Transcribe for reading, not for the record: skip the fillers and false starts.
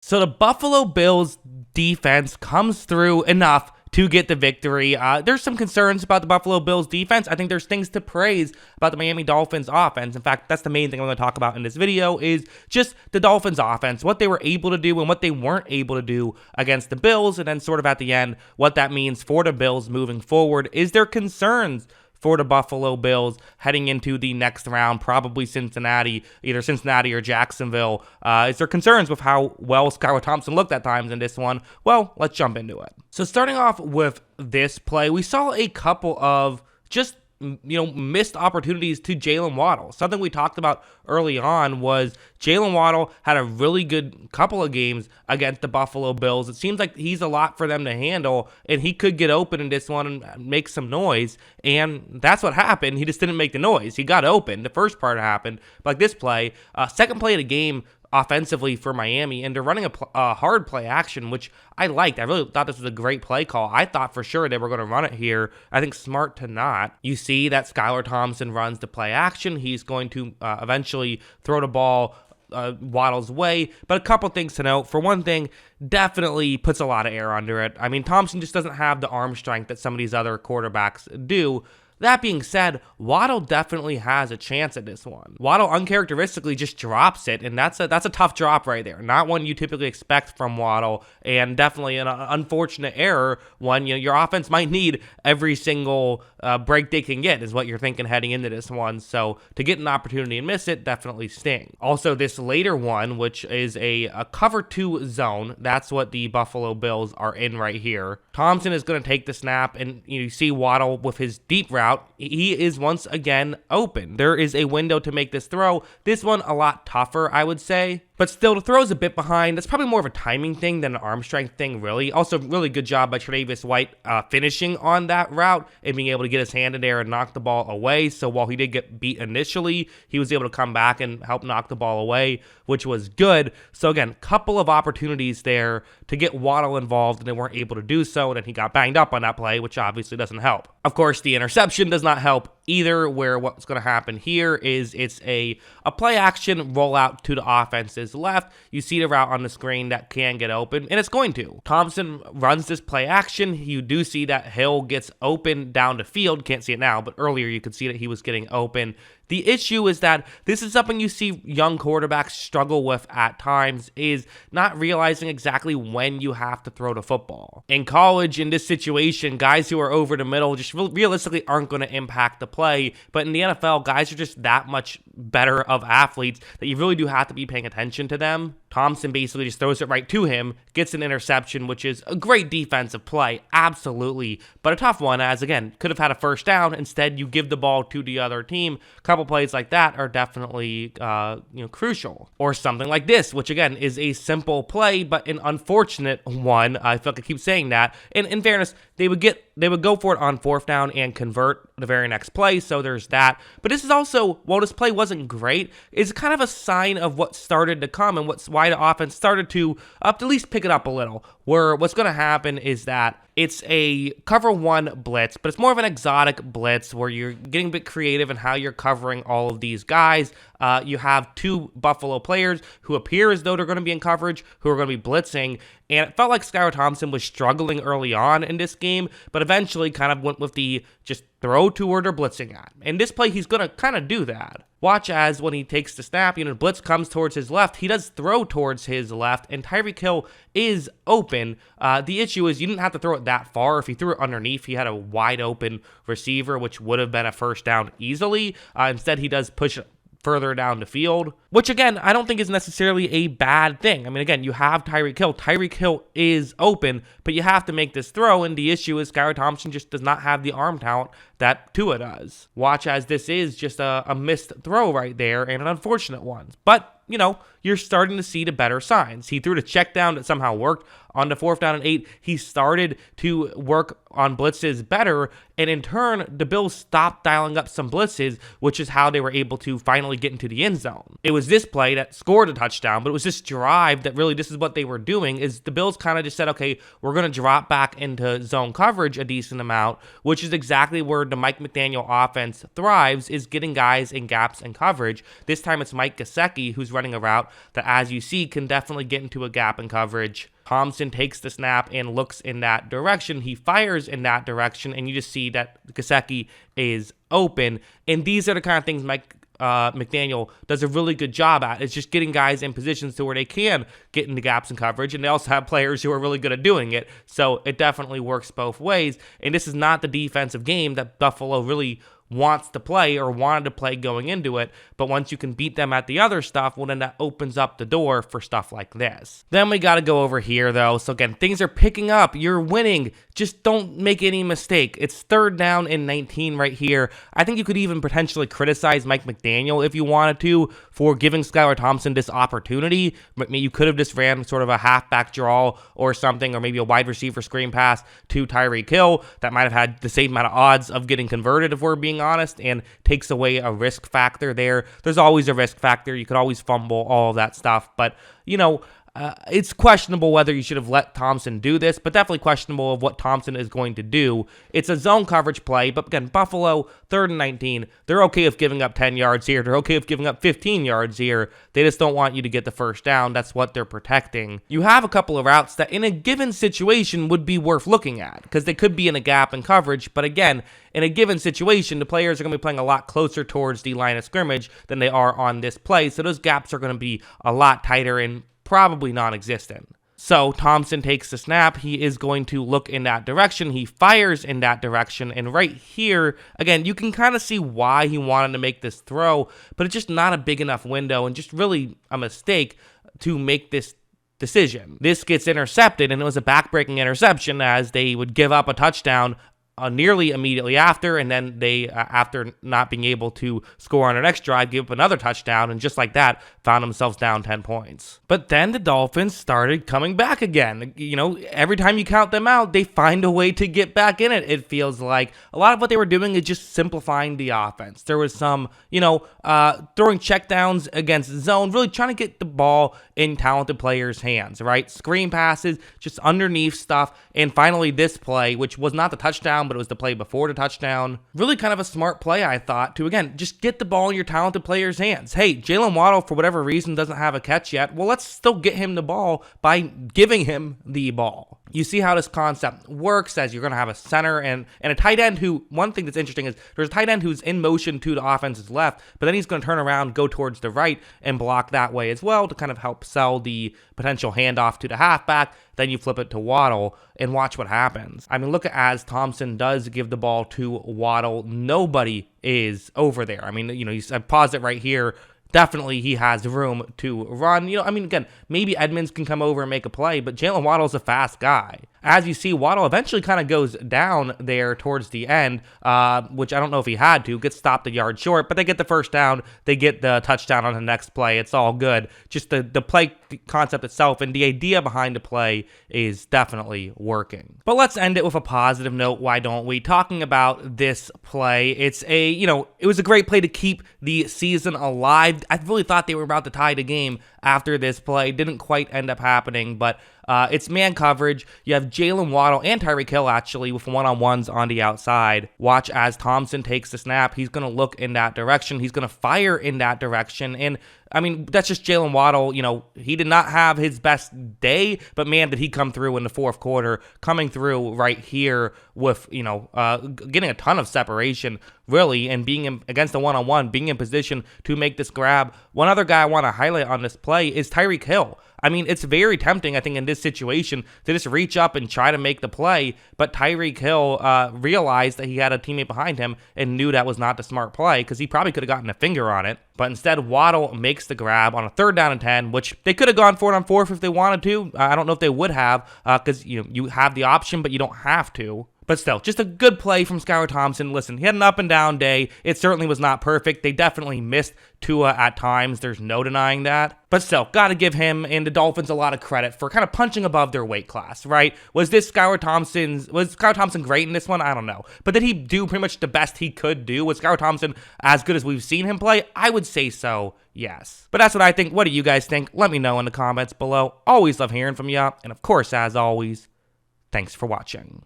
So the Buffalo Bills defense comes through enough to get the victory. There's some concerns about the Buffalo Bills defense. I think there's things to praise about the Miami Dolphins offense. In fact, that's the main thing I'm going to talk about in this video is just the Dolphins offense, what they were able to do and what they weren't able to do against the Bills, and then sort of at the end, what that means for the Bills moving forward. Is there concerns for the Buffalo Bills heading into the next round, probably Cincinnati, either Cincinnati or Jacksonville? Is there concerns with how well Skylar Thompson looked at times in this one? Well, let's jump into it. So starting off with this play, we saw a couple of just missed opportunities to Jalen Waddle. Something we talked about early on was Jalen Waddle had a really good couple of games against the Buffalo Bills. It seems like he's a lot for them to handle, and he could get open in this one and make some noise, and that's what happened. He just didn't make the noise. He got open. The first part happened, but like this play, second play of the game, offensively for Miami, and they're running a hard play action, which I liked. I really thought this was a great play call. I thought for sure they were going to run it here. I think smart to not. You see that Skylar Thompson runs the play action. He's going to eventually throw the ball Waddle's way, but a couple things to note. For one thing, definitely puts a lot of air under it. I mean, Thompson just doesn't have the arm strength that some of these other quarterbacks do. That being said, Waddle definitely has a chance at this one. Waddle uncharacteristically just drops it, and that's a tough drop right there. Not one you typically expect from Waddle, and definitely an unfortunate error. One your offense might need every single break they can get is what you're thinking heading into this one. So to get an opportunity and miss it definitely stings. Also, this later one, which is a cover 2 zone, that's what the Buffalo Bills are in right here. Thompson is going to take the snap, and you see Waddle with his deep route. He is once again open. There is a window to make this throw. This one a lot tougher, I would say. But still, the throw's a bit behind. That's probably more of a timing thing than an arm strength thing, really. Also, really good job by Tre'Davious White finishing on that route and being able to get his hand in there and knock the ball away. So while he did get beat initially, he was able to come back and help knock the ball away, which was good. So again, couple of opportunities there to get Waddle involved, and they weren't able to do so. And then he got banged up on that play, which obviously doesn't help. Of course, the interception does not help either, where what's going to happen here is it's a play action rollout to the offense's left. You see the route on the screen that can get open, and it's going to. Thompson runs this play action. You do see that Hill gets open down the field. Can't see it now, but earlier you could see that he was getting open. The issue is that this is something you see young quarterbacks struggle with at times, is not realizing exactly when you have to throw the football. In college, in this situation, guys who are over the middle just realistically aren't going to impact the play, but in the NFL, guys are just that much better of athletes that you really do have to be paying attention to them. Thompson basically just throws it right to him, gets an interception, which is a great defensive play, absolutely, but a tough one, as again, could have had a first down. Instead, you give the ball to the other team. A couple plays like that are definitely crucial. Or something like this, which again is a simple play, but an unfortunate one. I feel like I keep saying that. And in fairness, they would go for it on fourth down and convert the very next play, so there's that. But this is also, while this play wasn't great, is kind of a sign of what started to come and why the offense started to at least pick it up a little. Where what's going to happen is that it's a cover 1 blitz, but it's more of an exotic blitz where you're getting a bit creative in how you're covering all of these guys. You have 2 Buffalo players who appear as though they're going to be in coverage, who are going to be blitzing, and it felt like Skylar Thompson was struggling early on in this game, but eventually kind of went with the just throw to where they're blitzing at. And this play, he's going to kind of do that. Watch as when he takes the snap, the blitz comes towards his left. He does throw towards his left, and Tyreek Hill is open. The issue is you didn't have to throw it that far. If he threw it underneath, he had a wide open receiver, which would have been a first down easily. Instead, he does push it further down the field, which again, I don't think is necessarily a bad thing. I mean, again, you have Tyreek Hill. Tyreek Hill is open, but you have to make this throw, and the issue is Skylar Thompson just does not have the arm talent that Tua does. Watch as this is just a missed throw right there, and an unfortunate one. But, you're starting to see the better signs. He threw the check down that somehow worked. On the 4th down and 8, he started to work on blitzes better, and in turn, the Bills stopped dialing up some blitzes, which is how they were able to finally get into the end zone. It was this play that scored a touchdown, but it was this drive that really, this is what they were doing, is the Bills kind of just said, okay, we're going to drop back into zone coverage a decent amount, which is exactly where the Mike McDaniel offense thrives, is getting guys in gaps and coverage. This time it's Mike Gesicki who's running a route that, as you see, can definitely get into a gap in coverage. Thompson takes the snap and looks in that direction. He fires in that direction, and you just see that Gesicki is open. And these are the kind of things Mike McDaniel does a really good job at. It's just getting guys in positions to where they can get into gaps in coverage, and they also have players who are really good at doing it. So it definitely works both ways. And this is not the defensive game that Buffalo really wants to play or wanted to play going into it, but once you can beat them at the other stuff, well, then that opens up the door for stuff like this. Then we got to go over here, though. So again, things are picking up. You're winning. Just don't make any mistake. It's 3rd down and 19 right here. I think you could even potentially criticize Mike McDaniel if you wanted to for giving Skylar Thompson this opportunity. But you could have just ran sort of a halfback draw or something, or maybe a wide receiver screen pass to Tyreek Hill that might have had the same amount of odds of getting converted, if we're being honest, and takes away a risk factor there. There's always a risk factor. You could always fumble, all of that stuff. But, you know, it's questionable whether you should have let Thompson do this, but definitely questionable of what Thompson is going to do. It's a zone coverage play, but again, Buffalo, 3rd and 19, they're okay with giving up 10 yards here. They're okay with giving up 15 yards here. They just don't want you to get the first down. That's what they're protecting. You have a couple of routes that in a given situation would be worth looking at, because they could be in a gap in coverage, but again, in a given situation, the players are going to be playing a lot closer towards the line of scrimmage than they are on this play, so those gaps are going to be a lot tighter and probably non-existent. So Thompson takes the snap. He is going to look in that direction. He fires in that direction. And right here, again, you can kind of see why he wanted to make this throw, but it's just not a big enough window and just really a mistake to make this decision. This gets intercepted, and it was a backbreaking interception as they would give up a touchdown nearly immediately after, and then they, after not being able to score on their next drive, give up another touchdown, and just like that, found themselves down 10 points. But then the Dolphins started coming back again. You know, every time you count them out, they find a way to get back in it, it feels like. A lot of what they were doing is just simplifying the offense. There was some, you know, throwing checkdowns against zone, really trying to get the ball in talented players' hands, right? Screen passes, just underneath stuff, and finally this play, which was not the touchdown, but it was the play before the touchdown. Really kind of a smart play, I thought, to, again, just get the ball in your talented players' hands. Hey, Jalen Waddle, for whatever reason, doesn't have a catch yet. Well, let's still get him the ball by giving him the ball. You see how this concept works, as you're going to have a center and a tight end who, one thing that's interesting is there's a tight end who's in motion to the offense's left, but then he's going to turn around, go towards the right, and block that way as well to kind of help sell the potential handoff to the halfback. Then you flip it to Waddle and watch what happens. I mean, look at as Thompson does give the ball to Waddle. Nobody is over there. I mean, you know, I pause it right here. Definitely he has room to run. You know, I mean, again, maybe Edmonds can come over and make a play, but Jalen Waddle's a fast guy. As you see, Waddle eventually kind of goes down there towards the end, which I don't know if he had to, gets stopped a yard short, but they get the first down, they get the touchdown on the next play. It's all good. Just the play concept itself and the idea behind the play is definitely working. But let's end it with a positive note, why don't we? Talking about this play, it's a, you know, it was a great play to keep the season alive. I really thought they were about to tie the game after this play. Didn't quite end up happening, but it's man coverage. You have Jalen Waddle and Tyreek Hill actually with one-on-ones on the outside. Watch as Thompson takes the snap. He's going to look in that direction. He's going to fire in that direction. And I mean, that's just Jalen Waddle. You know, he did not have his best day, but man, did he come through in the fourth quarter, coming through right here with, you know, getting a ton of separation, really, and being against the one-on-one, being in position to make this grab. One other guy I want to highlight on this play is Tyreek Hill. I mean, it's very tempting, I think, in this situation to just reach up and try to make the play, but Tyreek Hill realized that he had a teammate behind him and knew that was not the smart play because he probably could have gotten a finger on it. But instead, Waddle makes the grab on a 3rd down and 10, which they could have gone for it on 4th if they wanted to. I don't know if they would have because you have the option, but you don't have to. But still, just a good play from Skylar Thompson. Listen, he had an up and down day. It certainly was not perfect. They definitely missed Tua at times. There's no denying that. But still, gotta give him and the Dolphins a lot of credit for kind of punching above their weight class, right? Was Skylar Thompson great in this one? I don't know. But did he do pretty much the best he could do? Was Skylar Thompson as good as we've seen him play? I would say so, yes. But that's what I think. What do you guys think? Let me know in the comments below. Always love hearing from you. And of course, as always, thanks for watching.